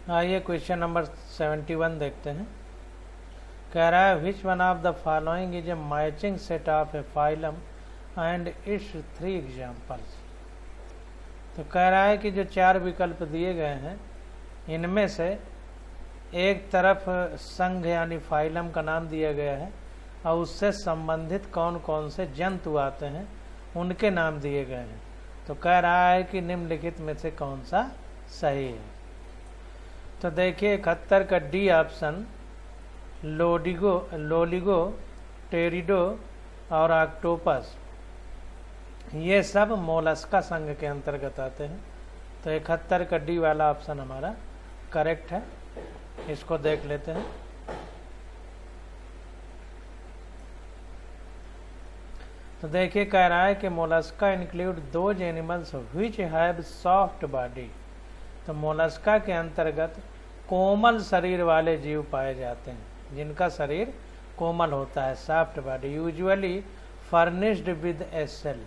आइए question number 71 देखते हैं। कह रहा है विच one of the following is a matching set of A phylum and it's 3 examples. तो कह रहा है कि जो 4 विकल्प दिए गए हैं इनमें से एक तरफ संघ यानी फाइलम का नाम दिया गया है और उससे संबंधित कौन कौन से जंतु आते हैं उनके नाम दिए गए हैं। तो कह रहा है कि निम्नलिखित में से कौन सा सही है। तो देखिए 71 का डी ऑप्शन लोलिगो, टेरिडो और ऑक्टोपस ये सब मोलस्का संघ के अंतर्गत आते हैं। तो 71 का डी वाला ऑप्शन हमारा करेक्ट है। इसको देख लेते हैं। तो देखिए कह रहा है कि Mollusca include those animals which have soft body. तो मोलस्का के अंतर्गत कोमल शरीर वाले जीव पाए जाते हैं जिनका शरीर कोमल होता है, soft body, usually furnished with a shell,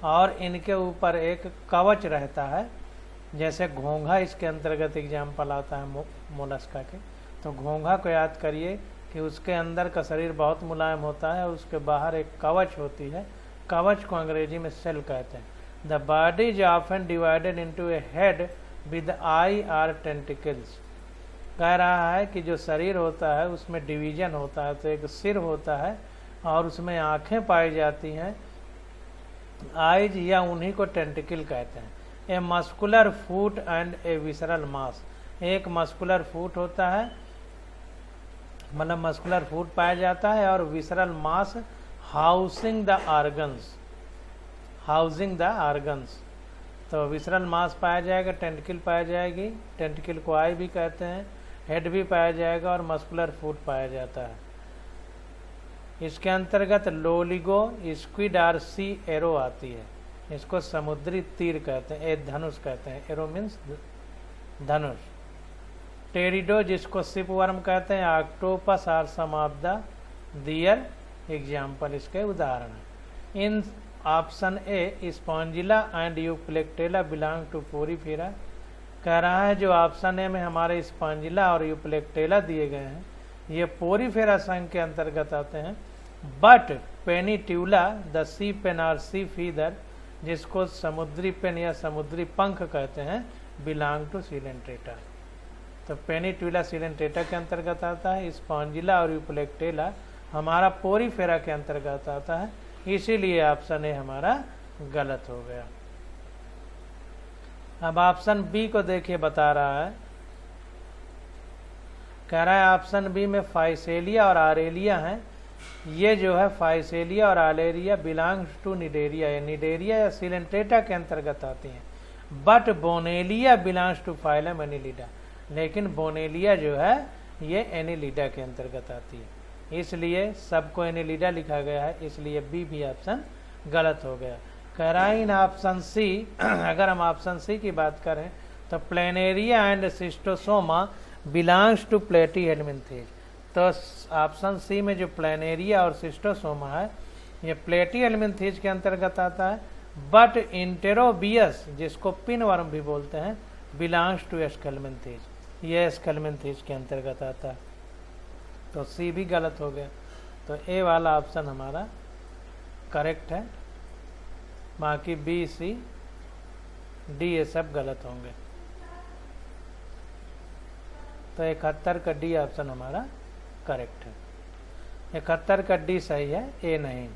और इनके ऊपर एक कवच रहता है। जैसे घोंघा इसके अंतर्गत एग्जाम्पल आता है मोलस्का के। तो घोंघा को याद करिए कि उसके अंदर का शरीर बहुत मुलायम होता है और उसके बाहर एक कवच होती है। कवच को अंग्रेजी में सेल कहते हैं। The body is often divided into A head with I R tentacles. कह रहा है कि जो शरीर होता है उसमें डिवीजन होता है। तो एक सिर होता है और उसमें आंखें पाई जाती हैं, आइज, या उन्हीं को टेंटिकल कहते हैं। A muscular foot and a visceral mass. एक मस्कुलर फूट होता है, मतलब मस्कुलर फूट पाया जाता है, और visceral mass housing the organs. तो विसरल मास पाया जाएगा, टेंटिकल पाया जाएगी, टेंटिकल को आई भी कहते हैं, हेड भी पाया जाएगा और मस्कुलर फूट पाया जाता है। इसके अंतर्गत लोलिगो, स्क्विड और सी एरो आती है। इसको समुद्री तीर कहते हैं, धनुष कहते हैं। एरो मीन्स धनुष। टेरिडो जिसको सिप वर्म कहते हैं, octopus are some of the their example, इसके उदाहरण। In option A Spongilla and Euplectella belong to Porifera. कह रहा है जो ऑप्शन ए में हमारे स्पॉन्जिला और यूप्लेक्टेला दिए गए हैं ये पोरीफेरा संघ के अंतर्गत आते हैं। बट पेनिट्यूला द सी पेन और सी फीदर जिसको समुद्री पेन या समुद्री पंख कहते हैं, बिलोंग टू सिलेंट्रेटा। तो पेनिट्यूला सिलेंट्रेटा के अंतर्गत आता है। स्पॉन्जिला और यूप्लेक्टेला हमारा पोरीफेरा के अंतर्गत आता है, इसीलिए ऑप्शन ए हमारा गलत हो गया। अब ऑप्शन बी को देखिए बता रहा है। कह रहा है ऑप्शन बी में फाइसेलिया और आरेलिया हैं। ये जो है फाइसेलिया और Aurelia belongs to Cnidaria, Cnidaria या सिलेंट्रेटा के अंतर्गत आती हैं। But Bonellia belongs to phylum Annelida. लेकिन बोनेलिया जो है ये एनिलिडा के अंतर्गत आती है, इसलिए सबको एनिलिडा लिखा गया है, इसलिए बी भी ऑप्शन गलत हो गया। कह रहा है इन ऑप्शन सी, अगर हम ऑप्शन सी की बात करें तो Planaria and Schistosoma belongs to प्लेटी हेलमिन्थेज। तो ऑप्शन सी में जो प्लेनेरिया और सिस्टोसोमा है ये प्लेटी हेलमिन्थेज के अंतर्गत आता है। बट इंटेरोबियस जिसको पिन वर्म भी बोलते हैं बिलोंग्स टू एस्केलमिन्थेज, ये एस्केलमिन्थेज के अंतर्गत आता है। तो सी भी गलत हो गया। तो ए वाला ऑप्शन हमारा करेक्ट है, बाकी बी, सी, डी ये सब गलत होंगे। तो 71 का डी ऑप्शन हमारा करेक्ट है। 71 का डी सही है, ए नहीं।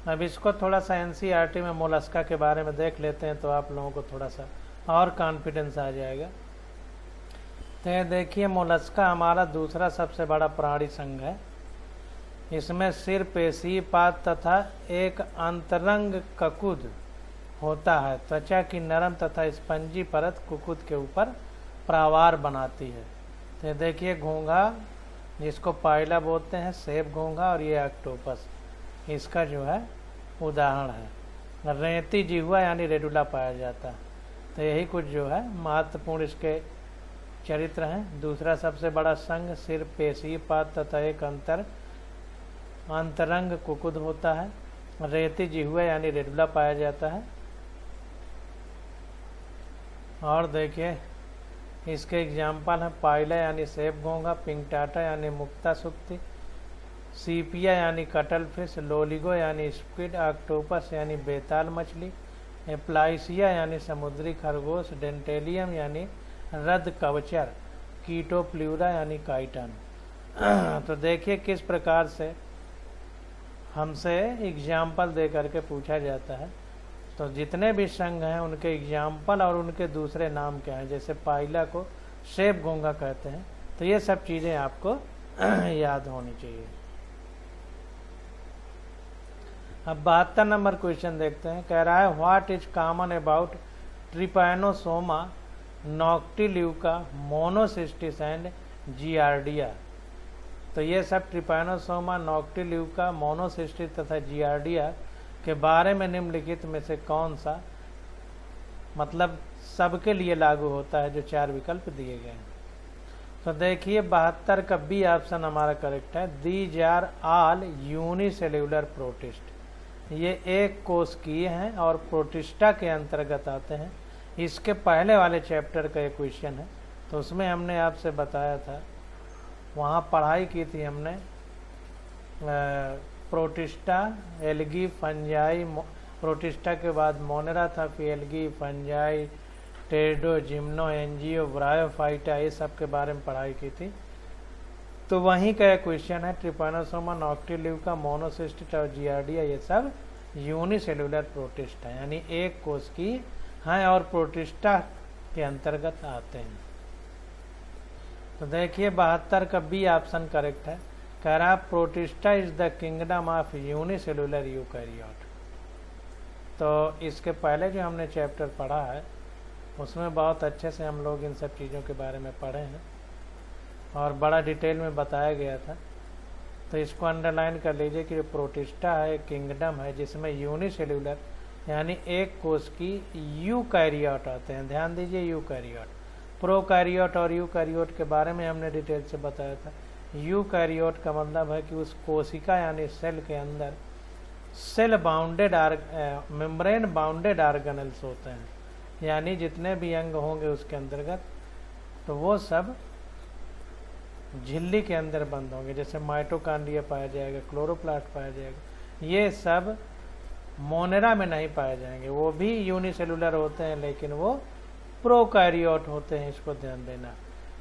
अब इसको थोड़ा सा एनसीईआरटी में मोलस्का के बारे में देख लेते हैं तो आप लोगों को थोड़ा सा और कॉन्फिडेंस आ जाएगा। तो देखिए मोलस्का हमारा दूसरा सबसे बड़ा प्राणी संघ है। इसमें सिर, पेशी, पाद तथा एक अंतरंग ककुद होता है। त्वचा की नरम तथा स्पंजी परत कुकुद के ऊपर प्रावार बनाती है। तो देखिए घोंघा जिसको पाइला बोलते हैं, सेब घोंघा, और ये ऑक्टोपस इसका जो है उदाहरण है। रेती जिह्वा यानी रेडुला पाया जाता है। तो यही कुछ जो है महत्वपूर्ण इसके चरित्र हैं। दूसरा सबसे बड़ा संघ सिर, पेशी, पाद तथा एक अंतरंग कुकुद होता है। रेती जिह्वा यानी रेडुला पाया जाता है। और देखिए इसके एग्जाम्पल हैं पाइला यानी सेब घोंघा, पिंगटाटा यानी मुक्ता सुक्ति, सीपिया यानी कटल फिश, लोलिगो यानी स्क्विड, ऑक्टोपस यानी बेताल मछली, एप्लाइसिया यानी समुद्री खरगोश, डेंटेलियम यानी रद्द कवचर, कीटोप्ल्यूरा यानी काइटन। तो देखिए किस प्रकार से हमसे एग्जाम्पल दे करके पूछा जाता है। तो जितने भी संघ हैं उनके एग्जाम्पल और उनके दूसरे नाम क्या हैं, जैसे पाइला को सेब घोंघा कहते हैं। तो ये सब चीज़ें आपको याद होनी चाहिए। अब 72 नंबर क्वेश्चन देखते हैं। कह रहा है what is common about Trypanosoma Noctiluca, Monocystis and Giardia. तो ये सब ट्रिपैनोसोमा नॉक्टिल्यूका, मोनोसिस्टिस तथा जियार्डिया के बारे में निम्नलिखित में से कौन सा मतलब सबके लिए लागू होता है, जो 4 विकल्प दिए गए हैं। तो देखिए 72 का बी ऑप्शन हमारा करेक्ट है। These are all unicellular protist. ये एक कोशिकीय हैं और प्रोटिस्टा के अंतर्गत आते हैं। इसके पहले वाले चैप्टर का एक क्वेश्चन है, तो उसमें हमने आपसे बताया था, वहाँ पढ़ाई की थी हमने प्रोटिस्टा, एल्गी, फंजाई। प्रोटिस्टा के बाद मोनेरा था, फिर एल्गी, फंजाई, टेडो, जिम्नो, एंजियो, ब्रायोफाइटा, ये सब के बारे में पढ़ाई की थी। तो वहीं का एक क्वेश्चन है ट्रिपैनोसोमा नॉक्टिल्यूका, मोनोसिस्टिस और जियार्डिया, ये सब यूनिसेल्यूलर प्रोटिस्ट हैं, यानी एक कोश की हैं और प्रोटिस्टा के अंतर्गत आते हैं। तो देखिए 72 का बी ऑप्शन करेक्ट है। कह रहा protista is the kingdom of unicellular eukaryote. तो इसके पहले जो हमने चैप्टर पढ़ा है उसमें बहुत अच्छे से हम लोग इन सब चीज़ों के बारे में पढ़े हैं और बड़ा डिटेल में बताया गया था। तो इसको अंडरलाइन कर लीजिए कि प्रोटिस्टा है, किंगडम है जिसमें यूनिसेल्यूलर यानी एक कोश की यूकैरियोट आते हैं। ध्यान दीजिए यूकैरियोट, प्रोकैरियोट और यूकैरियोट के बारे में हमने डिटेल से बताया था। यूकैरियोट का मतलब है कि उस कोशिका यानी सेल के अंदर cell bounded membrane bounded organelles होते हैं, यानी जितने भी अंग होंगे उसके अंतर्गत तो वो सब झिल्ली के अंदर बंद होंगे। जैसे माइटोकॉन्ड्रिया पाया जाएगा, क्लोरोप्लास्ट पाया जाएगा, ये सब मोनेरा में नहीं पाए जाएंगे। वो भी यूनिसेलुलर होते हैं लेकिन वो प्रोकैरियोट होते हैं, इसको ध्यान देना।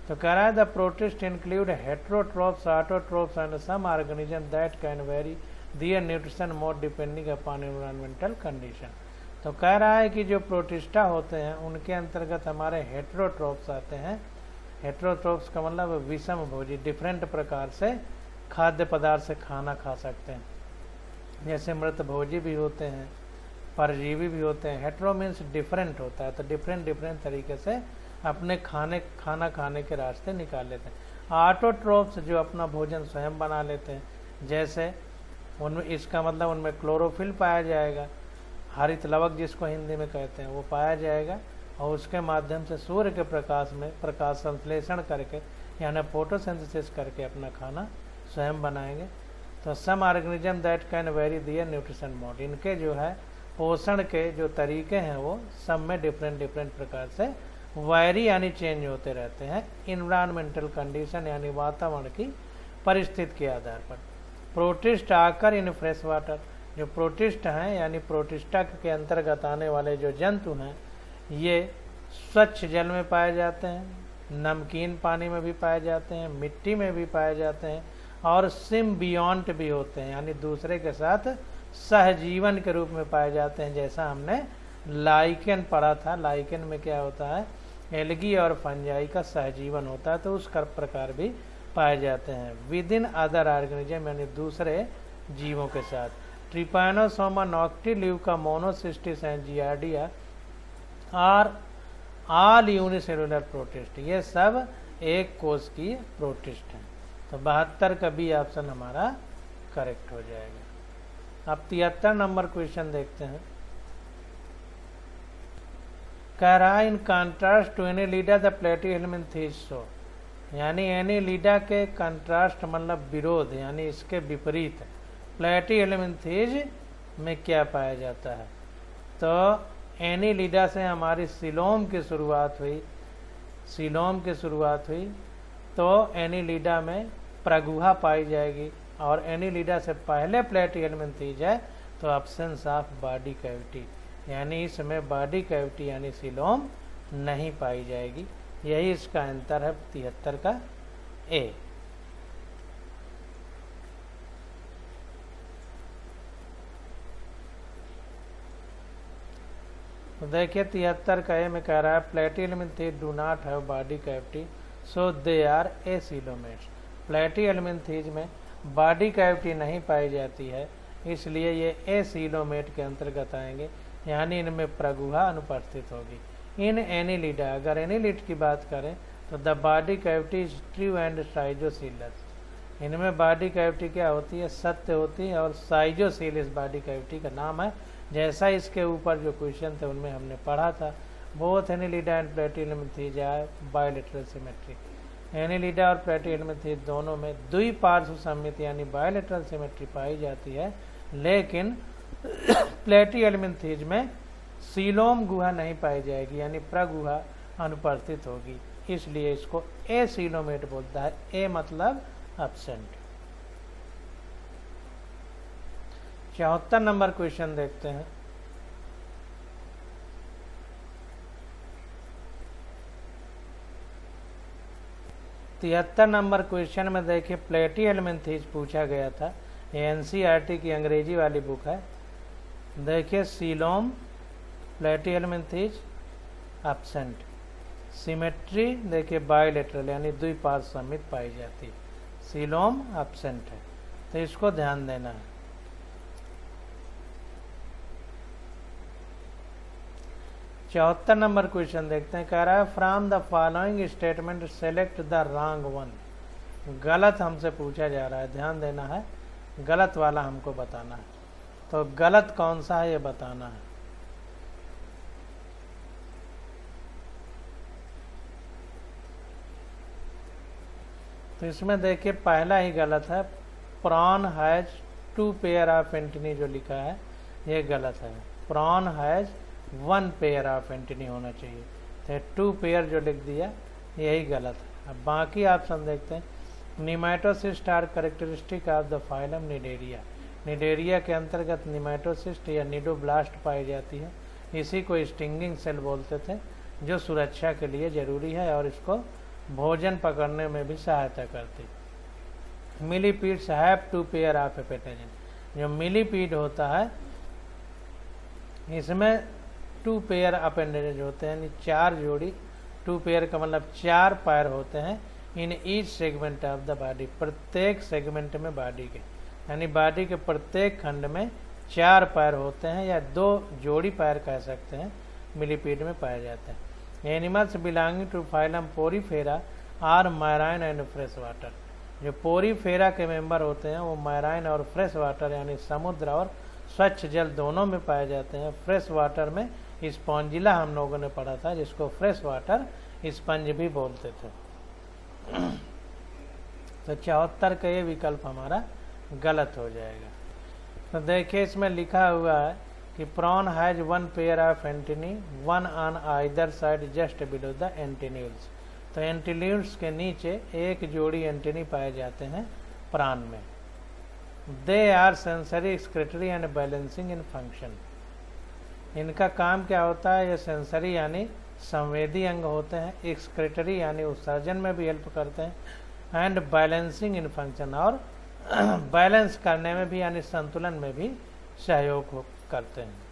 तो कह रहा है the protist include heterotrophs, autotrophs and some organism that can vary their nutrition mode depending upon environmental condition. तो कह रहा है कि जो प्रोटिस्टा होते हैं उनके अंतर्गत हमारे हेट्रोट्रोप्स आते हैं। हेट्रोट्रोप्स का मतलब विषम भोजी, डिफरेंट प्रकार से खाद्य पदार्थ से खाना खा सकते हैं। जैसे मृत भोजी भी होते हैं, परजीवी भी होते हैं। हेट्रो मीन्स डिफरेंट होता है, तो डिफरेंट तरीके से अपने खाना खाने के रास्ते निकाल लेते हैं। ऑटोट्रोप्स जो अपना भोजन स्वयं बना लेते हैं, जैसे उनमें इसका मतलब उनमें क्लोरोफिल पाया जाएगा, हरित लवक जिसको हिंदी में कहते हैं वो पाया जाएगा, और उसके माध्यम से सूर्य के प्रकाश में प्रकाश संश्लेषण करके यानी फोटोसिंथेसिस करके अपना खाना स्वयं बनाएंगे। तो some organism that can vary their nutrition mode, इनके जो है पोषण के जो तरीके हैं वो सब में डिफरेंट प्रकार से वायरी यानी चेंज होते रहते हैं इन्वायरमेंटल कंडीशन यानी वातावरण की परिस्थिति के आधार पर। प्रोटिस्ट आकर इन फ्रेश वाटर, जो प्रोटिस्ट हैं यानी प्रोटिस्टा के अंतर्गत आने वाले जो जंतु हैं ये स्वच्छ जल में पाए जाते हैं, नमकीन पानी में भी पाए जाते हैं, मिट्टी में भी पाए जाते हैं और सिम्बियोंट भी होते हैं, यानी दूसरे के साथ सहजीवन के रूप में पाए जाते हैं। जैसा हमने लाइकेन पढ़ा था, लाइकेन में क्या होता है, एल्गी और फंजाई का सहजीवन होता है, तो उस प्रकार भी पाए जाते हैं विद इन अदर ऑर्गेनिज्म यानी दूसरे जीवों के साथ। Trypanosoma Noctiluca, Monocystis and Giardia are all unicellular protist, ये सब एक कोश की प्रोटिस्ट हैं। तो 72 का बी ऑप्शन हमारा करेक्ट हो जाएगा। अब 73 नंबर क्वेश्चन देखते हैं। कह रहा है in contrast to Annelida the platyhelminth these show, यानी एनीलिडा के कंट्रास्ट मतलब विरोध यानी इसके विपरीत प्लेटिहेल्मिन्थीज में क्या पाया जाता है। तो एनीलिडा से हमारी सिलोम की शुरुआत हुई, सीलोम की शुरुआत हुई तो एनिलिडा में प्रगुहा पाई जाएगी, और एनिलिडा से पहले प्लेटिहेलमिन्थेज है तो एब्सेंस ऑफ बॉडी कैविटी, यानी इसमें बॉडी कैविटी यानी सीलोम नहीं पाई जाएगी। यही इसका आंसर है 73 का ए। तो देखिए 73 का ए में कह रहा है Platyhelminthes do not have body cavity so they are acoelomates. Platyhelminthes में बॉडी कैविटी नहीं पाई जाती है, इसलिए ये एसीलोमेट के अंतर्गत आएंगे, यानी इनमें प्रगुहा अनुपस्थित होगी। इन एनिलिडा, अगर एनिलिड की बात करें तो the body cavity is true and schizocoelous. इनमें बॉडी कैविटी क्या होती है? सत्य होती है, और साइजोसील इस बॉडी कैविटी का नाम है, जैसा इसके ऊपर जो क्वेश्चन थे उनमें हमने पढ़ा था। Both Annelida and Platyhelminthes are bilateral symmetry. Annelida और प्लेटिहेलमिन्थेज दोनों में द्विपार्श्व सममित यानी बायलैटरल सिमेट्री पाई जाती है, लेकिन प्लेटिहेलमिन्थेज में सीलोम गुहा नहीं पाई जाएगी, यानी प्रगुहा अनुपस्थित होगी, इसलिए इसको एसीलोमेट बोलता है। ए मतलब एब्सेंट। 74 नंबर क्वेश्चन देखते हैं। तिहत्तर नंबर क्वेश्चन में देखिए प्लेटिहेलमिन्थेज पूछा गया था। ये एनसीईआरटी की अंग्रेजी वाली बुक है। देखिए सीलोम, प्लेटिहेलमिन्थेज एब्सेंट, सिमेट्री देखिए बायलैटरल यानी द्विपार्श्व सममित पाई जाती है, सीलोम एब्सेंट है, तो इसको ध्यान देना है। चौहत्तर नंबर क्वेश्चन देखते हैं। कह रहा है from the following statement select the wrong one. गलत हमसे पूछा जा रहा है, ध्यान देना है, गलत वाला हमको बताना है। तो गलत कौन सा है ये बताना है। तो इसमें देखिए पहला ही गलत है, prawn has 2 pair of antennae जो लिखा है ये गलत है। Prawn has 1 pair of antennae होना चाहिए, तो 2 पेयर जो लिख दिया यही गलत है। अब बाकी ऑप्शन देखते हैं। Nematocyst are characteristic of the phylum Cnidaria. Cnidaria के अंतर्गत निमैटोसिस्ट या निडोब्लास्ट पाई जाती है। इसी को स्टिंगिंग सेल बोलते थे, जो सुरक्षा के लिए जरूरी है और इसको भोजन पकड़ने में भी सहायता करती। Millipedes have 2 pair of appendages. जो मिलीपीड होता है इसमें 2 पेयर अपेंडेज होते हैं, यानी 4 जोड़ी, 2 पेयर का मतलब 4 पैर होते हैं in each segment of the body, प्रत्येक सेगमेंट में बॉडी के, यानी बॉडी के प्रत्येक खंड में 4 पैर होते हैं, या 2 जोड़ी पैर कह सकते हैं, मिलीपीड में पाए जाते हैं। Animals belonging to phylum Porifera are marine and fresh water. जो पोरीफेरा के मेंबर होते हैं वो मैराइन और फ्रेश वाटर यानी समुद्र और स्वच्छ जल दोनों में पाए जाते हैं। फ्रेश वाटर में स्पॉन्जिला हम लोगों ने पढ़ा था, जिसको फ्रेश वाटर स्पंज भी बोलते थे। तो 74 का ये विकल्प हमारा गलत हो जाएगा। तो देखिए इसमें लिखा हुआ है कि prawn has 1 pair of antennae, 1 on either side just below the antennules. तो एंटीन्यूल्स के नीचे एक जोड़ी एंटीनी पाए जाते हैं प्राण में। They are sensory, excretory and balancing in function. इनका काम क्या होता है? ये सेंसरी यानी संवेदी अंग होते हैं, एक्सक्रीटरी यानी उत्सर्जन में भी हेल्प करते हैं, एंड बैलेंसिंग इन फंक्शन, और बैलेंस करने में भी यानी संतुलन में भी सहयोग करते हैं।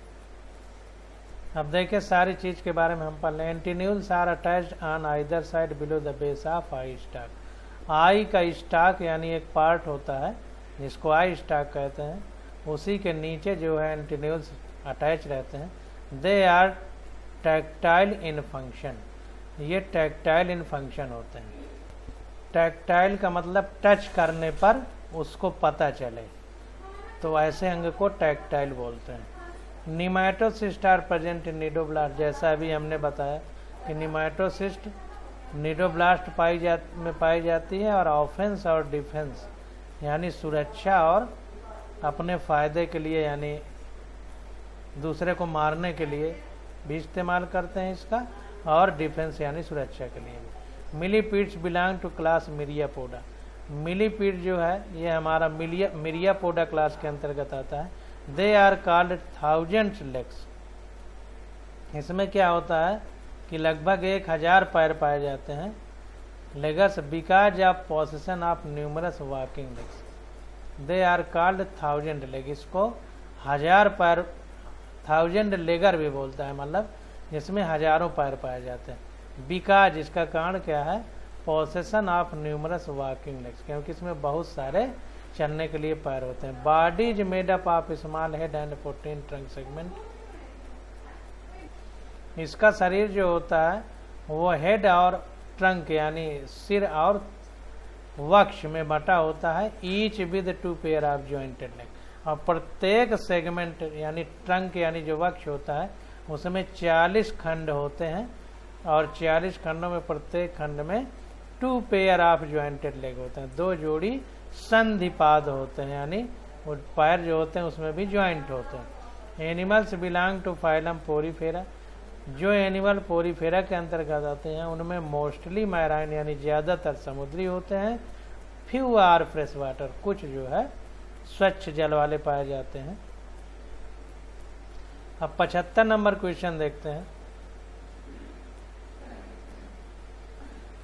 अब देखिए सारी चीज के बारे में हम पढ़ लें। Antennules are attached on either side below the base of eye stalk. Eye का स्टाक यानी एक पार्ट होता है जिसको आई स्टाक कहते हैं, उसी के नीचे जो है एंटीन्यूल्स अटैच रहते हैं। They are tactile in function. ये टैक्टाइल इन फंक्शन होते हैं। टैक्टाइल का मतलब टच करने पर उसको पता चले, तो ऐसे अंग को टैक्टाइल बोलते हैं। Nematocyst are present in cnidoblast. जैसा अभी हमने बताया कि निमैटोसिस्ट निडोब्लास्ट में पाई जाती है, और ऑफेंस और डिफेंस यानी सुरक्षा और अपने फायदे के लिए यानी दूसरे को मारने के लिए भी इस्तेमाल करते हैं इसका, और डिफेंस यानी सुरक्षा के लिए भी। Millipedes belong to class Myriapoda. Millipede जो है ये हमारा मिरियापोडा क्लास के अंतर्गत आता है। They are called 1000 legs. इसमें क्या होता है कि लगभग 1000 पैर पाए जाते हैं। Legs because of possession of numerous walking legs. They are called 1000 leg. इसको 1000 पैर 1000 लेगर भी बोलता है, मतलब जिसमें हजारों पैर पाए जाते हैं। बिकॉज इसका कारण क्या है, possession of numerous walking legs, क्योंकि इसमें बहुत सारे चलने के लिए पैर होते हैं। Body is made up of small head and 14 trunk segment. इसका शरीर जो होता है वो हेड और ट्रंक यानी सिर और वक्ष में बटा होता है। Each with 2 pair of jointed leg. और प्रत्येक सेगमेंट यानी ट्रंक यानी जो वक्ष होता है उसमें 40 खंड होते हैं और 40 खंडों में प्रत्येक खंड में 2 पेयर ऑफ जॉइंटेड लेग होते हैं। 2 जोड़ी संधिपाद होते हैं, यानी वो पैर जो होते हैं उसमें भी जॉइंट होते हैं। Animals belong to phylum Porifera. जो एनिमल पोरीफेरा के अंतर्गत आते हैं उनमें मोस्टली मैराइन यानी ज़्यादातर समुद्री होते हैं। फ्यू आर फ्रेश वाटर, कुछ जो है स्वच्छ जल वाले पाए जाते हैं। अब 75 नंबर क्वेश्चन देखते हैं।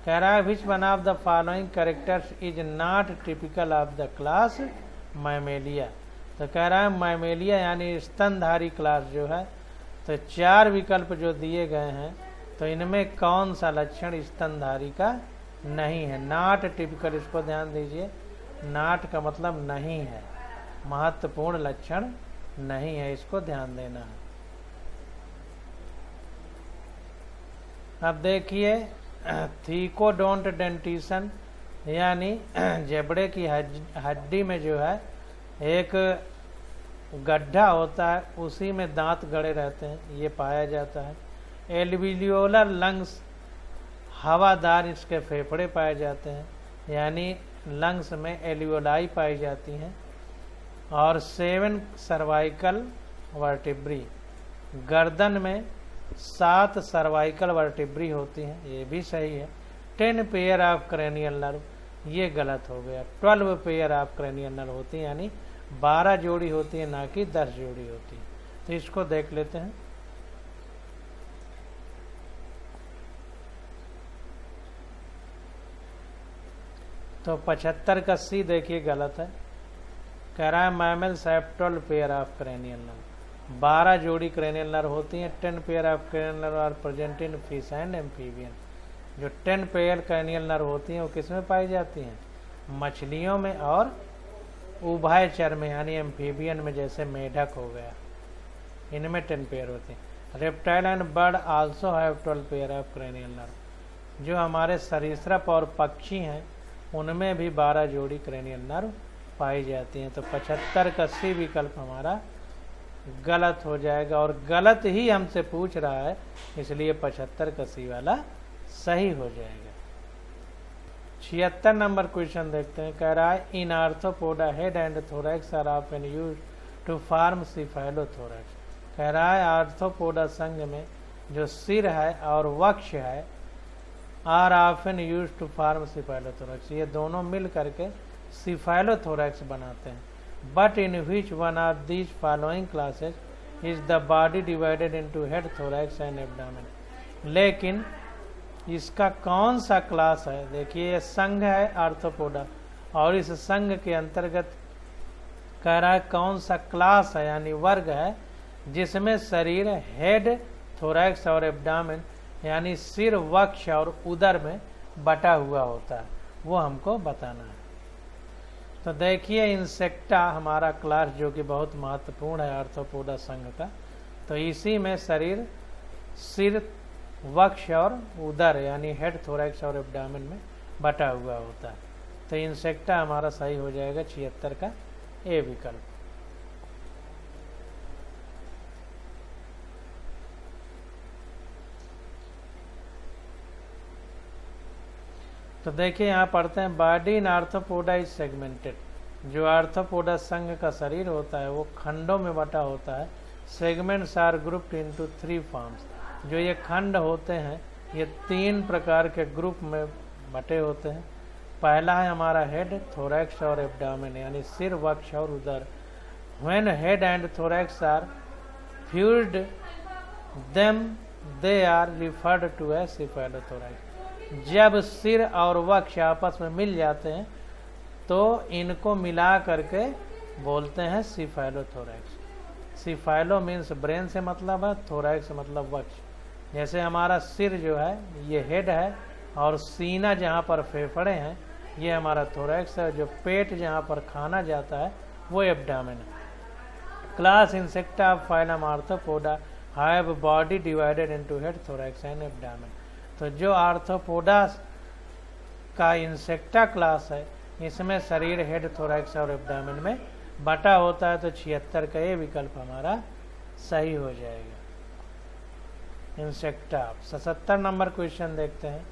कह रहा है विच one of the following characters is not typical of the class Mammalia. तो कह रहा है मैमेलिया यानी स्तनधारी क्लास जो है, तो 4 विकल्प जो दिए गए हैं तो इनमें कौन सा लक्षण स्तनधारी का नहीं है। नॉट टिपिकल, इसको ध्यान दीजिए, नॉट का मतलब नहीं है, महत्वपूर्ण लक्षण नहीं है, इसको ध्यान देना है। अब देखिए थीकोडोंट डेंटिशन यानी जबड़े की हड्डी में जो है एक गड्ढा होता है, उसी में दांत गड़े रहते हैं, ये पाया जाता है। एल्वियोलर लंग्स, हवादार इसके फेफड़े पाए जाते हैं, यानी लंग्स में एल्वियोलाई पाई जाती हैं। और 7 सर्वाइकल वर्टिब्री, गर्दन में 7 सर्वाइकल वर्टिब्री होती हैं, ये भी सही है। 10 पेयर ऑफ क्रेनियल नर्व, ये गलत हो गया। 12 पेयर ऑफ क्रेनियल नर्व होती है, यानी 12 जोड़ी होती है, ना कि 10 जोड़ी होती है। तो इसको देख लेते हैं। तो 75 का सी देखिए गलत है। कह रहा है mammals have 12 pair of cranial nerve, 12 जोड़ी क्रेनियल नर्व होती हैं। 10 pair of cranial nerve are present in fish and amphibian. जो 10 पेयर क्रेनियल नर्व होती हैं वो किस में पाई जाती हैं, मछलियों में और उभयचर में यानी एम्फीबियन में, जैसे मेढक हो गया, इनमें 10 पेयर होती हैं। Reptile and bird also have 12 pair of cranial nerve. जो हमारे सरीसृप और पक्षी हैं उनमें भी 12 जोड़ी क्रेनियल नर्व पाई जाती हैं। तो 75 का सी विकल्प हमारा गलत हो जाएगा, और गलत ही हमसे पूछ रहा है, इसलिए 75 का सी वाला सही हो जाएगा। 76 नंबर क्वेश्चन देखते हैं। कह रहा है in Arthropoda head and thorax are often used to form cephalothorax. कह रहा है आर्थ्रोपोडा संघ में जो सिर है और वक्ष है are often used to form cephalothorax, ये दोनों मिल करके सिफेलोथोरैक्स बनाते हैं। But in which one of these following classes is the body divided into head, thorax and abdomen. लेकिन इसका कौन सा क्लास है, देखिए ये संघ है आर्थ्रोपोडा, और इस संघ के अंतर्गत कह रहा है कौन सा क्लास है यानी वर्ग है जिसमें शरीर हेड, थोरैक्स और एब्डोमेन यानी सिर, वक्ष और उदर में बटा हुआ होता है, वो हमको बताना है। तो देखिए इंसेक्टा हमारा क्लास जो कि बहुत महत्वपूर्ण है आर्थ्रोपोडा संघ का, तो इसी में शरीर सिर, वक्ष और उदर यानी हेड, थोरैक्स और एब्डोमेन में बटा हुआ होता है। तो इंसेक्टा हमारा सही हो जाएगा 76 का ए विकल्प। तो देखिए यहाँ पढ़ते हैं body in arthropoda is segmented. जो आर्थ्रोपोडा संघ का शरीर होता है वो खंडों में बटा होता है। Segments are grouped into 3 forms. जो ये खंड होते हैं ये 3 प्रकार के ग्रुप में बटे होते हैं। पहला है हमारा हेड, थोरैक्स और एब्डामेन, यानी सिर, वक्ष और उदर। When head and thorax are fused them they are referred to as cephalothorax. जब सिर और वक्ष आपस में मिल जाते हैं तो इनको मिला करके बोलते हैं सिफेलोथोरैक्स। सिफेलो मीन्स ब्रेन से मतलब है, थोरैक्स मतलब वक्ष। जैसे हमारा सिर जो है ये हेड है, और सीना जहाँ पर फेफड़े हैं ये हमारा थोरैक्स है, जो पेट जहाँ पर खाना जाता है वो एब्डामेन है। Class Insecta of phylum Arthropoda have body divided into head, thorax and abdomen. तो जो आर्थ्रोपोडा का इंसेक्टा क्लास है इसमें शरीर हेड, थोरैक्स और एब्डामेन में बटा होता है। तो 76 का ये विकल्प हमारा सही हो जाएगा, इंसेक्टा। 77 नंबर क्वेश्चन देखते हैं।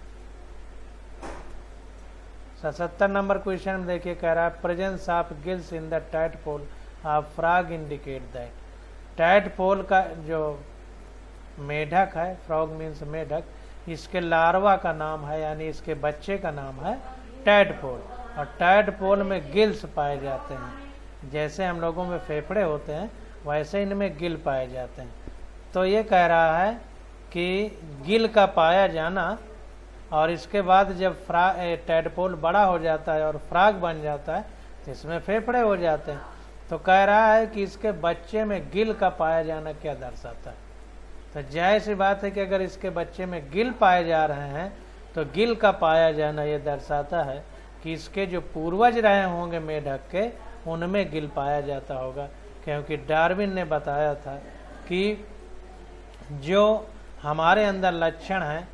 77 नंबर क्वेश्चन में देखिए, कह रहा है presence of gills in the tadpole of frog indicate that. Tadpole का जो मेढक है, फ्रॉग मीन्स मेढक, इसके लार्वा का नाम है यानी इसके बच्चे का नाम है टैडपोल। और टैडपोल में गिल्स पाए जाते हैं। जैसे हम लोगों में फेफड़े होते हैं वैसे इनमें गिल पाए जाते हैं। तो ये कह रहा है कि गिल का पाया जाना, और इसके बाद जब टैडपोल बड़ा हो जाता है और फ्रॉग बन जाता है तो इसमें फेफड़े हो जाते हैं। तो कह रहा है कि इसके बच्चे में गिल का पाया जाना क्या दर्शाता है। तो जाहिर सी बात है कि अगर इसके बच्चे में गिल पाए जा रहे हैं तो गिल का पाया जाना ये दर्शाता है कि इसके जो पूर्वज रहे होंगे मेढक के उनमें गिल पाया जाता होगा, क्योंकि डार्विन ने बताया था कि जो हमारे अंदर लक्षण हैं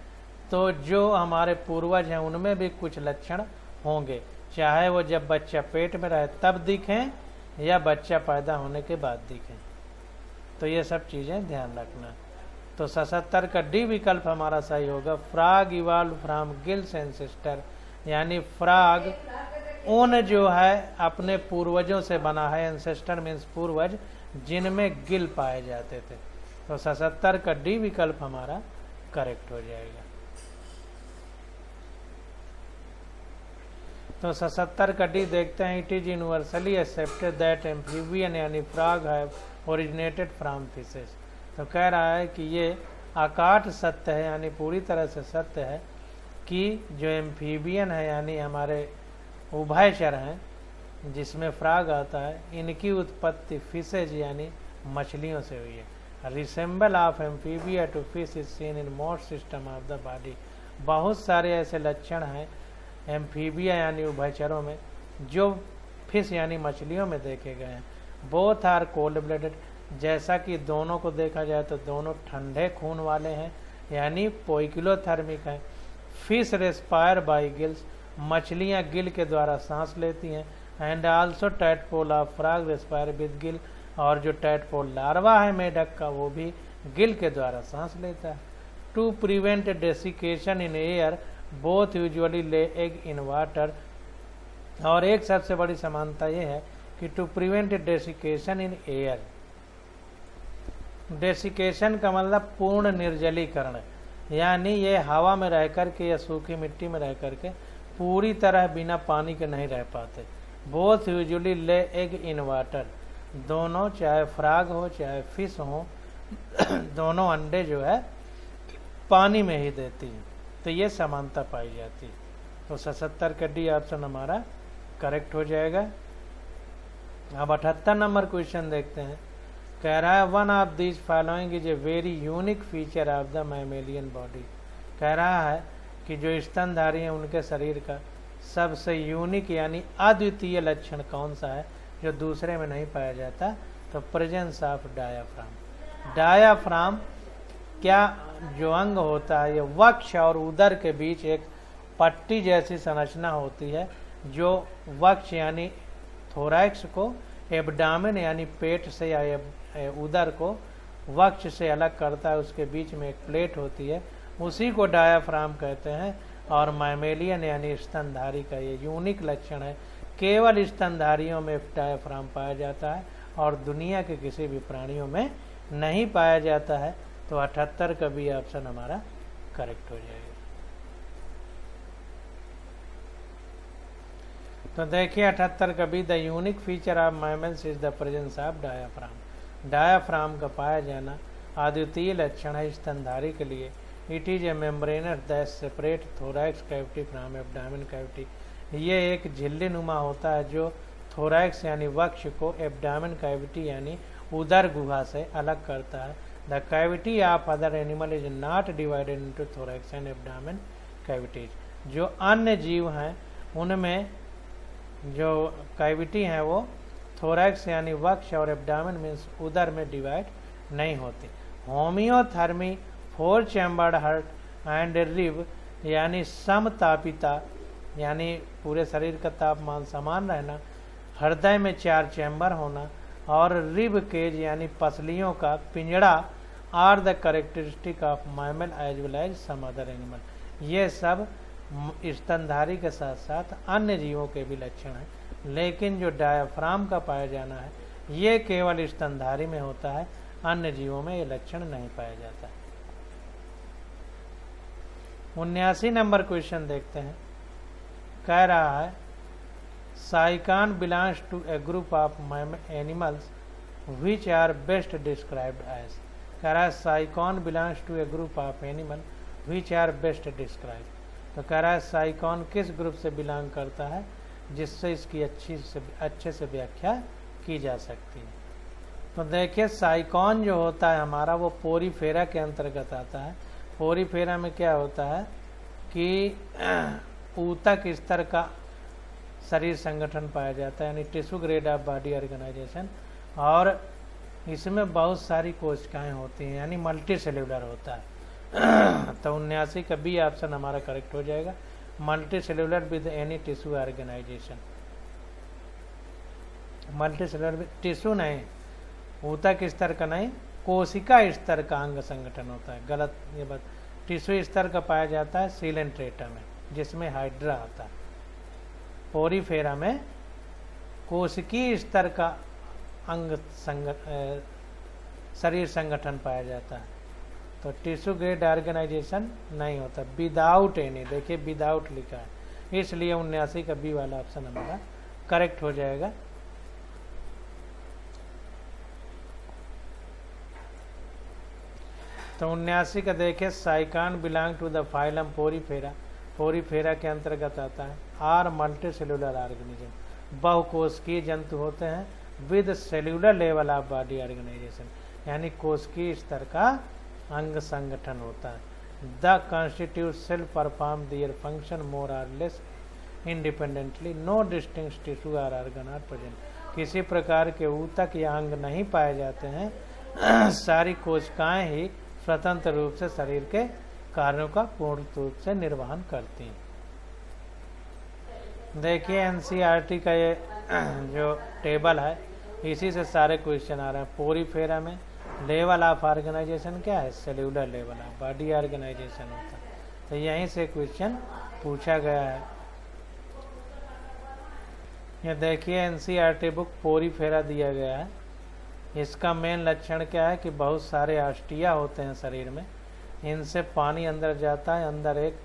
तो जो हमारे पूर्वज हैं उनमें भी कुछ लक्षण होंगे, चाहे वो जब बच्चा पेट में रहे तब दिखें या बच्चा पैदा होने के बाद दिखें। तो ये सब चीज़ें ध्यान रखना। तो 77 का डी विकल्प हमारा सही होगा, frog evolve from gills ancestor, यानी फ्रॉग ऊन जो है अपने पूर्वजों से बना है। एंसेस्टर मीन्स पूर्वज, जिनमें गिल पाए जाते थे। तो 77 का डी विकल्प हमारा करेक्ट हो जाएगा। तो 77 का डी देखते हैं। It is universally accepted that amphibian यानी frog have originated from fishes. तो कह रहा है कि ये अकाट सत्य है, यानी पूरी तरह से सत्य है कि जो एम्फीबियन है यानी हमारे उभयचर हैं जिसमें फ्रॉग आता है, इनकी उत्पत्ति फिशेज यानी मछलियों से हुई है। Resemble of Amphibia to fish is seen in most system of the body. बहुत सारे ऐसे लक्षण हैं एम्फीबिया यानी उभयचरों में जो फिश यानी मछलियों में देखे गए हैं। बोथ आर कोल्ड ब्लडेड, जैसा कि दोनों को देखा जाए तो दोनों ठंडे खून वाले हैं यानी पोइकिलोथर्मिक हैं। फिश रेस्पायर बाई गिल्स, मछलियां गिल के द्वारा सांस लेती हैं। And also tadpole of frog respire with Gill, और जो टैडपोल लार्वा है मेढक का वो भी गिल के द्वारा सांस लेता है। To prevent desiccation in air both usually lay egg in water, और एक सबसे बड़ी समानता ये है कि to prevent desiccation in air, desiccation का मतलब पूर्ण निर्जलीकरण, यानी ये हवा में रह कर के या सूखी मिट्टी में रह कर के पूरी तरह बिना पानी के नहीं रह पाते। Both usually lay egg in water, दोनों चाहे फ्रॉग हो चाहे फिश हो दोनों अंडे जो है पानी में ही देती हैं। तो ये समानता पाई जाती है। तो 77 का डी ऑप्शन हमारा करेक्ट हो जाएगा। अब 78 नंबर क्वेश्चन देखते हैं। कह रहा है one of these following is a very unique feature of the mammalian body. कह रहा है कि जो स्तनधारी हैं उनके शरीर का सबसे यूनिक यानी अद्वितीय लक्षण कौन सा है जो दूसरे में नहीं पाया जाता। तो प्रेजेंस ऑफ डायाफ्राम। डायाफ्राम क्या जो अंग होता है ये वक्ष और उदर के बीच एक पट्टी जैसी संरचना होती है जो वक्ष यानी थोरैक्स को एब्डामेन यानी पेट से या उदर को वक्ष से अलग करता है। उसके बीच में एक प्लेट होती है, उसी को डायाफ्राम कहते हैं। और मैमेलियन यानी स्तनधारी का ये यूनिक लक्षण है, केवल स्तनधारियों में डायाफ्राम पाया जाता है और दुनिया के किसी भी प्राणियों में नहीं पाया जाता है। तो 78 का भी ऑप्शन हमारा करेक्ट हो जाएगा। तो देखिए 78 का भी, the unique feature of mammals is the presence of diaphragm. Diaphragm का पाया जाना अद्वितीय लक्षण है स्तनधारी के लिए। It is a membranes that separate thorax cavity from abdomen cavity. ये एक झिल्ली नुमा होता है जो थोरैक्स यानी वक्ष को एब्डामिन कैविटी यानी उदर गुहा से अलग करता है। The cavity of other animal is not divided into thorax and abdomen cavities. जो अन्य जीव हैं उनमें जो कैविटी हैं वो थोरैक्स यानी वक्ष और एब्डामिन मीन्स उदर में डिवाइड नहीं होती। होमियोथर्मी 4 चैम्बर्ड हार्ट एंड रिब यानी समतापिता यानी पूरे शरीर का तापमान समान रहना, हृदय में 4 चैम्बर होना और रिब केज यानी पसलियों का पिंजड़ा are the characteristic of mammal as well as some other animal. ये सब स्तनधारी के साथ साथ अन्य जीवों के भी लक्षण हैं, लेकिन जो डायाफ्राम का पाया जाना है ये केवल स्तनधारी में होता है, अन्य जीवों में ये लक्षण नहीं पाया जाता है। 79 नंबर क्वेश्चन देखते हैं। कह रहा है Sycon belongs to a group of animals which are best described as. कह रहा है Sycon belongs to a group of animal which are best described. तो कह रहा है साइकॉन किस ग्रुप से बिलोंग करता है जिससे इसकी अच्छे से व्याख्या की जा सकती है। तो देखिए साइकॉन जो होता है हमारा वो पोरीफेरा के अंतर्गत आता है। पोरीफेरा में क्या होता है कि ऊतक स्तर का शरीर संगठन पाया जाता है यानी tissue grade of body organisation, और इसमें बहुत सारी कोशिकाएं होती हैं यानी मल्टी सेल्यूलर होता है। तो 79 का बी ऑप्शन हमारा करेक्ट हो जाएगा, multicellular with any tissue organisation. Multicellular tissue नहीं, ऊतक स्तर का नहीं, कोशिका स्तर का अंग संगठन होता है। गलत ये बात, टिश्यू स्तर का पाया जाता है सीलेंट्रेटा में जिसमें हाइड्रा आता है। पोरीफेरा में कोशिकीय स्तर का अंग शरीर संगठन पाया जाता है। तो टिश्यू ग्रेड ऑर्गेनाइजेशन नहीं होता, विदाउट एनी, देखिए विदाउट लिखा है, इसलिए 79 का बी वाला ऑप्शन हमारा करेक्ट हो जाएगा। तो 79 का देखिए Sycon belong to the phylum Porifera, Porifera के अंतर्गत आता है। आर मल्टी सेल्यूलर ऑर्गेनिज्म, बहुकोशिकीय जंतु होते हैं with cellular level of body organisation यानी कोशिकीय स्तर का अंग संगठन होता है। The constituent cells perform their function more or less independently, no distinct tissue or organ are present. किसी प्रकार के ऊतक या अंग नहीं पाए जाते हैं, सारी कोशिकाएं ही स्वतंत्र रूप से शरीर के कार्यों का पूर्ण रूप से निर्वहन करती हैं। देखिए एनसीईआरटी का ये जो टेबल है इसी से सारे क्वेश्चन आ रहे हैं। पोरीफेरा में लेवल ऑफ ऑर्गेनाइजेशन क्या है, cellular level of body organisation होता है, तो यहीं से क्वेश्चन पूछा गया है। ये देखिए एनसीईआरटी बुक पोरीफेरा दिया गया है। इसका मेन लक्षण क्या है कि बहुत सारे आष्टिया होते हैं शरीर में, इनसे पानी अंदर जाता है, अंदर एक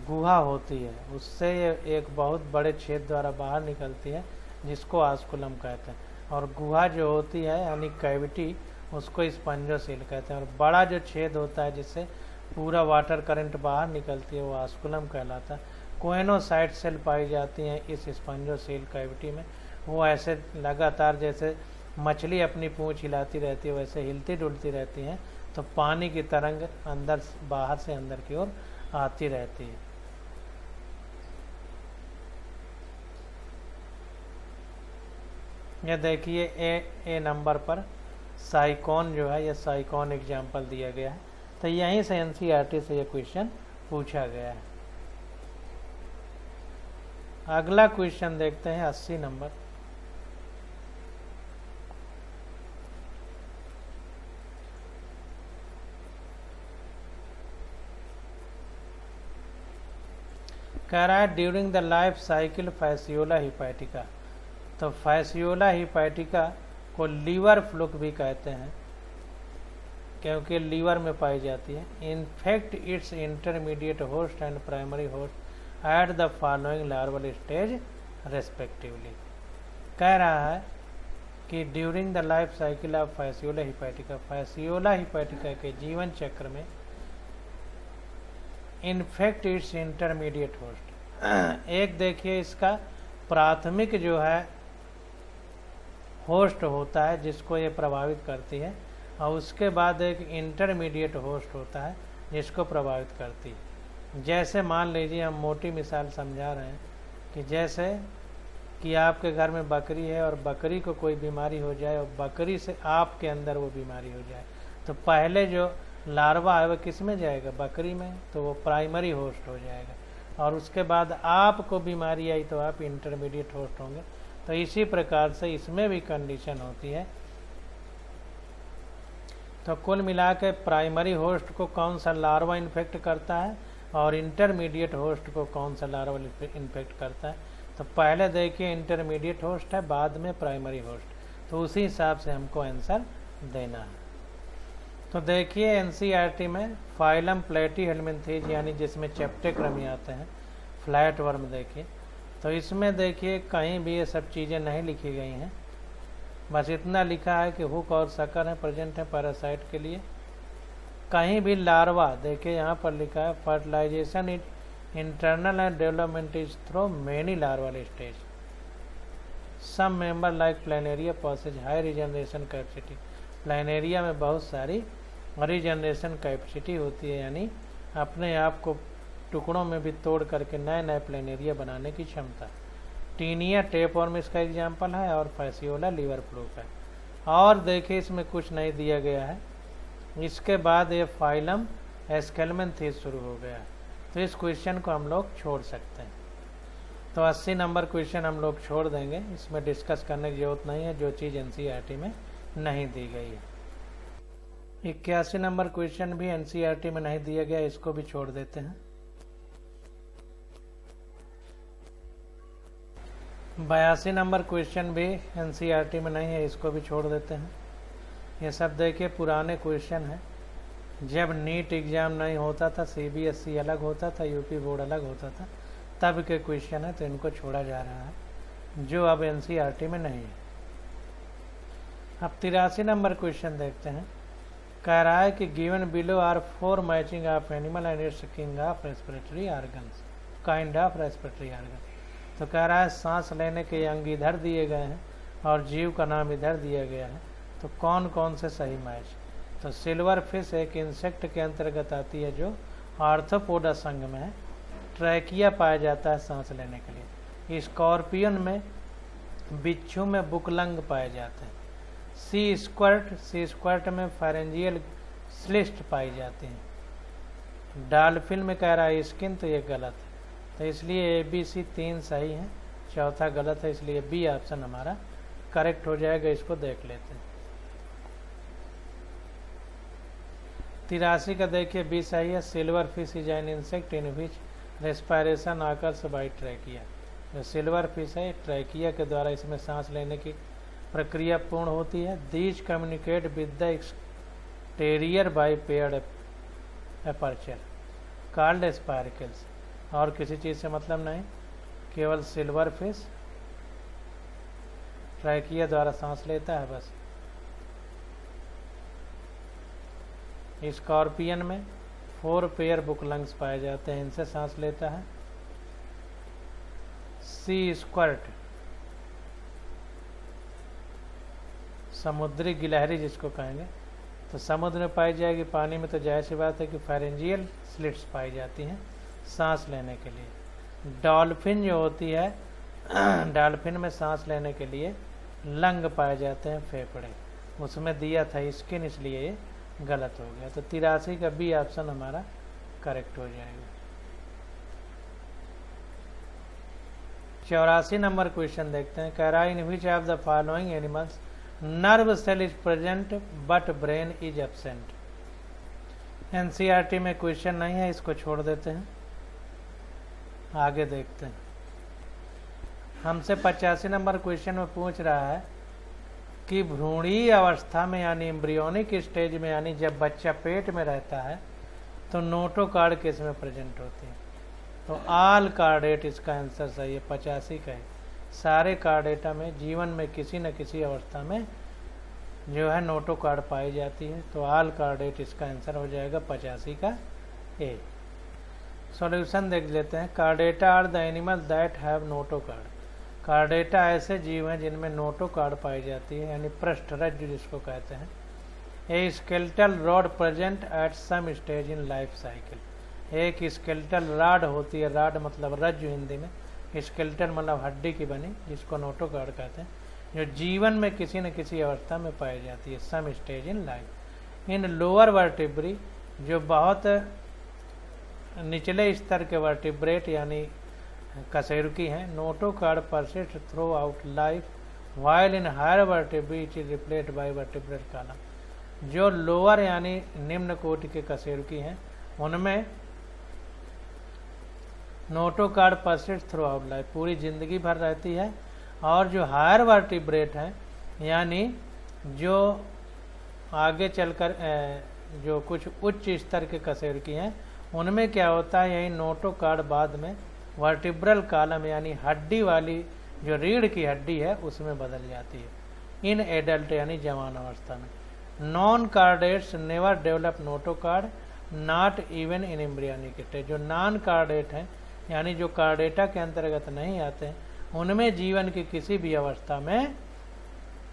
गुहा होती है, उससे ये एक बहुत बड़े छेद द्वारा बाहर निकलती है जिसको आस्कुलम कहते हैं, और गुहा जो होती है यानी कैविटी उसको स्पंजोसील कहते हैं, और बड़ा जो छेद होता है जिससे पूरा वाटर करंट बाहर निकलती है वो आस्कुलम कहलाता है। कोएनोसाइट सेल पाई जाती हैं इस स्पंजोसील कैविटी में, वो ऐसे लगातार जैसे मछली अपनी पूंछ हिलाती रहती है वैसे हिलती डुलती रहती हैं, तो पानी की तरंग अंदर बाहर से अंदर की ओर आती रहती है। ये देखिए ए नंबर पर साइकॉन जो है, ये साइकॉन एग्जाम्पल दिया गया है, तो यहीं से एनसीईआरटी से ये क्वेश्चन पूछा गया है। अगला क्वेश्चन देखते हैं 80 नंबर। कह रहा है during the life cycle Fasciola hepatica, तो फैसियोला हिपैटिका को लीवर फ्लूक भी कहते हैं। क्योंकि लीवर में पाई जाती है। Infect it's intermediate host and primary host at the following larval stage respectively. कह रहा है कि during the life cycle of Fasciola hepatica, Fasciola hepatica के जीवन चक्र में इन्फेक्ट इट्स इंटरमीडिएट होस्ट, एक देखिए इसका प्राथमिक जो है होस्ट होता है जिसको ये प्रभावित करती है, और उसके बाद एक इंटरमीडिएट होस्ट होता है जिसको प्रभावित करती है। जैसे मान लीजिए, हम मोटी मिसाल समझा रहे हैं कि जैसे कि आपके घर में बकरी है और बकरी को कोई बीमारी हो जाए और बकरी से आपके अंदर वो बीमारी हो जाए, तो पहले जो लार्वा है वो किस में जाएगा? बकरी में, तो वो प्राइमरी होस्ट हो जाएगा, और उसके बाद आपको बीमारी आई तो आप इंटरमीडिएट होस्ट होंगे। तो इसी प्रकार से इसमें भी कंडीशन होती है। तो कुल मिला के प्राइमरी होस्ट को कौन सा लार्वा इन्फेक्ट करता है और इंटरमीडिएट होस्ट को कौन सा लार्वा इन्फेक्ट करता है। तो पहले देखिए इंटरमीडिएट होस्ट है, बाद में प्राइमरी होस्ट, तो उसी हिसाब से हमको आंसर देना है। तो देखिए एनसीईआरटी में फाइलम प्लेटीहेल्मिन्थेज यानी जिसमें चैप्टेक्रम आते हैं, फ्लैट वर्म देखिए, तो इसमें देखिए कहीं भी ये सब चीज़ें नहीं लिखी गई हैं, बस इतना लिखा है कि हुक और सकर है प्रेजेंट है पैरासाइट के लिए। कहीं भी लार्वा देखिए यहाँ पर लिखा है fertilisation internal and development is through many larval stage, some member like Planaria possess high regeneration capacity. Planaria में बहुत सारी रिजनरेशन कैपेसिटी होती है, यानी अपने आप को टुकड़ों में भी तोड़ करके नए नए प्लानेरिया बनाने की क्षमता। टीनिया टेपवर्म इसका एग्जाम्पल है, और फैसियोला लीवर प्रूफ है। और देखिए इसमें कुछ नहीं दिया गया है। इसके बाद ये फाइलम एस्केल्मेंथेस शुरू हो गया है, तो इस क्वेश्चन को हम लोग छोड़ सकते हैं। तो 80 नंबर क्वेश्चन हम लोग छोड़ देंगे, इसमें डिस्कस करने की जरूरत नहीं है, जो चीज़ एनसीईआरटी में नहीं दी गई है। 81 नंबर क्वेश्चन भी एनसीईआरटी में नहीं दिया गया, इसको भी छोड़ देते हैं। 82 नंबर क्वेश्चन भी एनसीईआरटी में नहीं है, इसको भी छोड़ देते हैं। ये सब देखिए पुराने क्वेश्चन हैं, जब नीट एग्ज़ाम नहीं होता था, सीबीएसई अलग होता था, यूपी बोर्ड अलग होता था, तब के क्वेश्चन है, तो इनको छोड़ा जा रहा है, जो अब एनसीईआरटी में नहीं है। अब 83 नंबर क्वेश्चन देखते हैं। कह रहा है कि given below are 4 matching of animal and its kind of respiratory organs, kind of respiratory organ. तो कह रहा है सांस लेने के अंग इधर दिए गए हैं और जीव का नाम इधर दिया गया है, तो कौन कौन से सही मैच। तो सिल्वर फिश एक इंसेक्ट के अंतर्गत आती है जो आर्थ्रोपोडा संघ में है। ट्रैकिया पाया जाता है सांस लेने के लिए। स्कॉर्पियन में, बिच्छू में बुकलंग पाए जाते हैं। सी स्क्वर्ट में फेरेंजियल स्लिस्ट पाई जाती हैं। डॉल्फिन में कह रहा है स्किन, तो ये गलत है, तो इसलिए ABC 3 सही है, चौथा गलत है, इसलिए बी ऑप्शन हमारा करेक्ट हो जाएगा। इसको देख लेते हैं। 83 का देखिए बी सही है। Silver fish is an insect in which respiration occurs by trachea. जो सिल्वर फिश है, ट्रैकिया के द्वारा इसमें सांस लेने की प्रक्रिया पूर्ण होती है। These communicate with the exterior by paired aperture called sparkles. और किसी चीज़ से मतलब नहीं, केवल सिल्वर फिश ट्रैकिया द्वारा सांस लेता है बस। स्कॉर्पियन में 4 पेयर बुकलंग्स पाए जाते हैं, इनसे सांस लेता है। सी स्क्वर्ट समुद्री गिलहरी जिसको कहेंगे, तो समुद्र में पाई जाएगी, पानी में तो जाहिर सी बात है कि फेरेंजियल स्लिट्स पाई जाती हैं सांस लेने के लिए। डॉल्फिन जो होती है, डॉल्फिन में सांस लेने के लिए लंग पाए जाते हैं, फेफड़े, उसमें दिया था स्किन, इसलिए ये गलत हो गया। तो 83 का बी ऑप्शन हमारा करेक्ट हो जाएगा। 84 नंबर क्वेश्चन देखते हैं। कह रहा है in which of the following animals nerve cell is present but brain is absent. NCERT में क्वेश्चन नहीं है, इसको छोड़ देते हैं, आगे देखते हैं। हमसे 85 नंबर क्वेश्चन में पूछ रहा है कि भ्रूणीय अवस्था में यानी एम्ब्रियोनिक स्टेज में यानी जब बच्चा पेट में रहता है तो नोटोकार्ड किस में प्रेजेंट होती है? तो आल कार्डेट इसका आंसर सही है, 85 का है। सारे कार्डेटा में जीवन में किसी न किसी अवस्था में जो है नोटोकार्ड पाई जाती है, तो आल कार्डेट इसका आंसर हो जाएगा 85 का ए। सॉल्यूशन देख लेते हैं। Chordata are the animal that have notochord. Chordata ऐसे जीव हैं जिनमें नोटोकार्ड पाई जाती है, यानी पृष्ठरज्जु जिसको कहते हैं। A skeletal rod present at some stage in life cycle. एक स्केलेटल रॉड होती है, रॉड मतलब रज्जु हिंदी में, स्केलेटल मतलब हड्डी की बनी, जिसको नोटोकार्ड कहते हैं, जो जीवन में किसी न किसी अवस्था में पाई जाती है, some stage in life. In lower vertebrae, जो बहुत निचले स्तर के वर्टिब्रेट यानी कशेरुकी हैं, notochord persist throughout life, while in higher vertebrae it is replaced by vertebral column. जो लोअर यानी निम्न कोटि के कशेरुकी हैं उनमें notochord persist throughout life, पूरी जिंदगी भर रहती है, और जो हायर वर्टिब्रेट हैं यानी जो आगे चलकर जो कुछ उच्च स्तर के कशेरुकी हैं उनमें क्या होता है, यही नोटोकार्ड बाद में वर्टिब्रल कॉलम यानी हड्डी वाली जो रीढ़ की हड्डी है उसमें बदल जाती है इन एडल्ट यानी जवान अवस्था में। Non chordates never develop notochord not even in embryonic stage. जो नॉन कार्डेट हैं यानी जो कार्डेटा के अंतर्गत नहीं आते हैं उनमें जीवन की किसी भी अवस्था में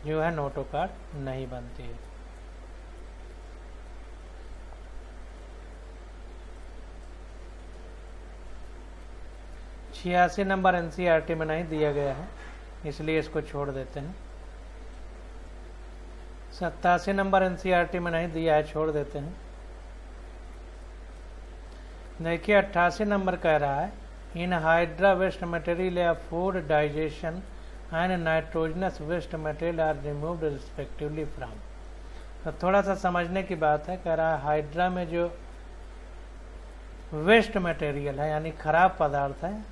जो है नोटोकार्ड नहीं बनती है। छियासी नंबर एनसीईआरटी में नहीं दिया गया है इसलिए इसको छोड़ देते हैं। 87 नंबर एनसीईआरटी में नहीं दिया है, छोड़ देते हैं। देखिए 88 नंबर कह रहा है इन हाइड्रा वेस्ट मटेरियल या food digestion and nitrogenous waste material are removed respectively from. तो थोड़ा सा समझने की बात है, कह रहा है हाइड्रा में जो वेस्ट मटेरियल है यानी खराब पदार्थ है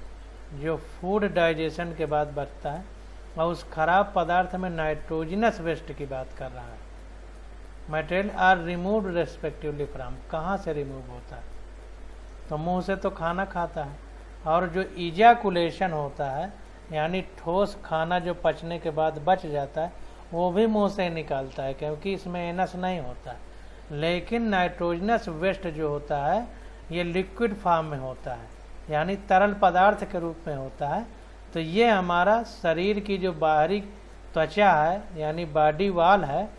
जो फूड डाइजेशन के बाद बचता है, और उस खराब पदार्थ में नाइट्रोजनस वेस्ट की बात कर रहा है। Material are removed respectively from, कहाँ से रिमूव होता है? तो मुंह से तो खाना खाता है, और जो इजाकुलेशन होता है यानी ठोस खाना जो पचने के बाद बच जाता है वो भी मुंह से निकालता है, क्योंकि इसमें एनस नहीं होता है। लेकिन नाइट्रोजनस वेस्ट जो होता है ये लिक्विड फॉर्म में होता है यानी तरल पदार्थ के रूप में होता है। तो ये हमारा शरीर की जो बाहरी त्वचा है यानी बॉडी वॉल है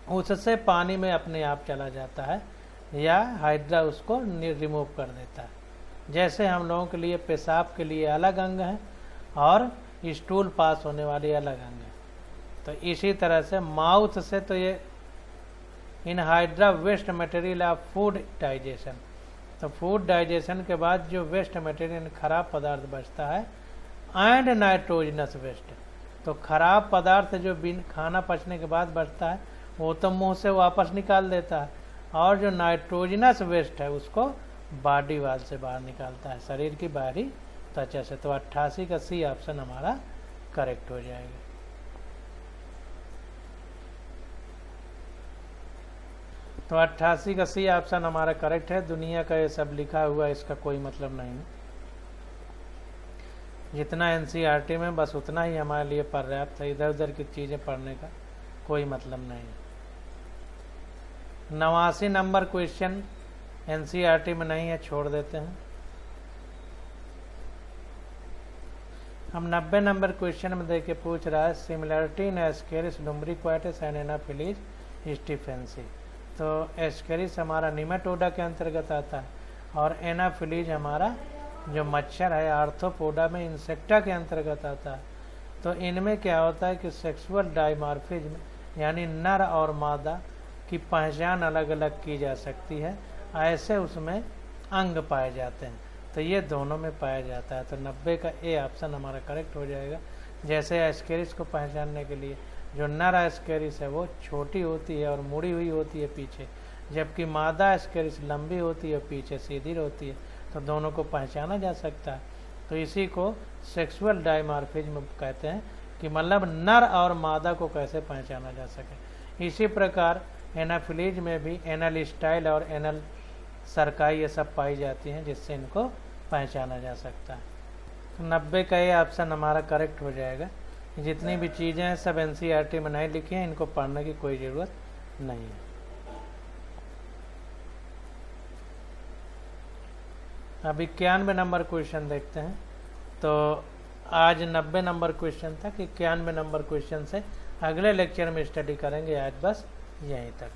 उससे पानी में अपने आप चला जाता है, या हाइड्रा उसको रिमूव कर देता है। जैसे हम लोगों के लिए पेशाब के लिए अलग अंग है और स्टूल पास होने वाली अलग अंग है, तो इसी तरह से माउथ से तो ये in hydra waste material of food digestion, तो फूड डाइजेशन के बाद जो वेस्ट मटेरियल खराब पदार्थ बचता है एंड नाइट्रोजनस वेस्ट, तो खराब पदार्थ जो बिन खाना पचने के बाद बचता है वो तो मुंह से वापस निकाल देता है, और जो नाइट्रोजनस वेस्ट है उसको बॉडी वाल से बाहर निकालता है, शरीर की बाहरी त्वचा से। तो 88 का सी ऑप्शन हमारा करेक्ट हो जाएगा। तो 88 का सी ऑप्शन हमारा करेक्ट है। दुनिया का ये सब लिखा हुआ इसका कोई मतलब नहीं है, जितना एनसीईआरटी में बस उतना ही हमारे लिए पर्याप्त है, इधर उधर की चीज़ें पढ़ने का कोई मतलब नहीं है। 89 नंबर क्वेश्चन एनसीईआरटी में नहीं है, छोड़ देते हैं। हम 90 नंबर क्वेश्चन में देख के पूछ रहा है similarity in Ascaris lumbricoides and Anopheles stephensi. तो एस्केरिस हमारा निमेटोडा के अंतर्गत आता है, और एनाफिलीज हमारा जो मच्छर है आर्थ्रोपोडा में इंसेक्टा के अंतर्गत आता है। तो इनमें क्या होता है कि सेक्सुअल डाइमॉर्फिज्म यानी नर और मादा की पहचान अलग अलग की जा सकती है, ऐसे उसमें अंग पाए जाते हैं, तो ये दोनों में पाया जाता है। तो 90 का ए ऑप्शन हमारा करेक्ट हो जाएगा। जैसे एस्केरिस को पहचानने के लिए जो नर एस्केरिस है वो छोटी होती है और मुड़ी हुई होती है पीछे, जबकि मादा एस्केरिस लंबी होती है और पीछे सीधी होती है, तो दोनों को पहचाना जा सकता है। तो इसी को सेक्सुअल डाइमॉर्फिज्म कहते हैं कि मतलब नर और मादा को कैसे पहचाना जा सके। इसी प्रकार एनाफिलीज में भी एनल स्टाइल और एनल सरकाई ये सब पाई जाती हैं, जिससे इनको पहचाना जा सकता है। तो 90 का ये ऑप्शन हमारा करेक्ट हो जाएगा। जितनी भी चीज़ें हैं सब एनसीईआरटी में नहीं लिखी हैं, इनको पढ़ने की कोई ज़रूरत नहीं है। अब 91 नंबर क्वेश्चन देखते हैं। तो आज 90 नंबर क्वेश्चन था, 91 नंबर क्वेश्चन से अगले लेक्चर में स्टडी करेंगे। आज बस यहीं तक।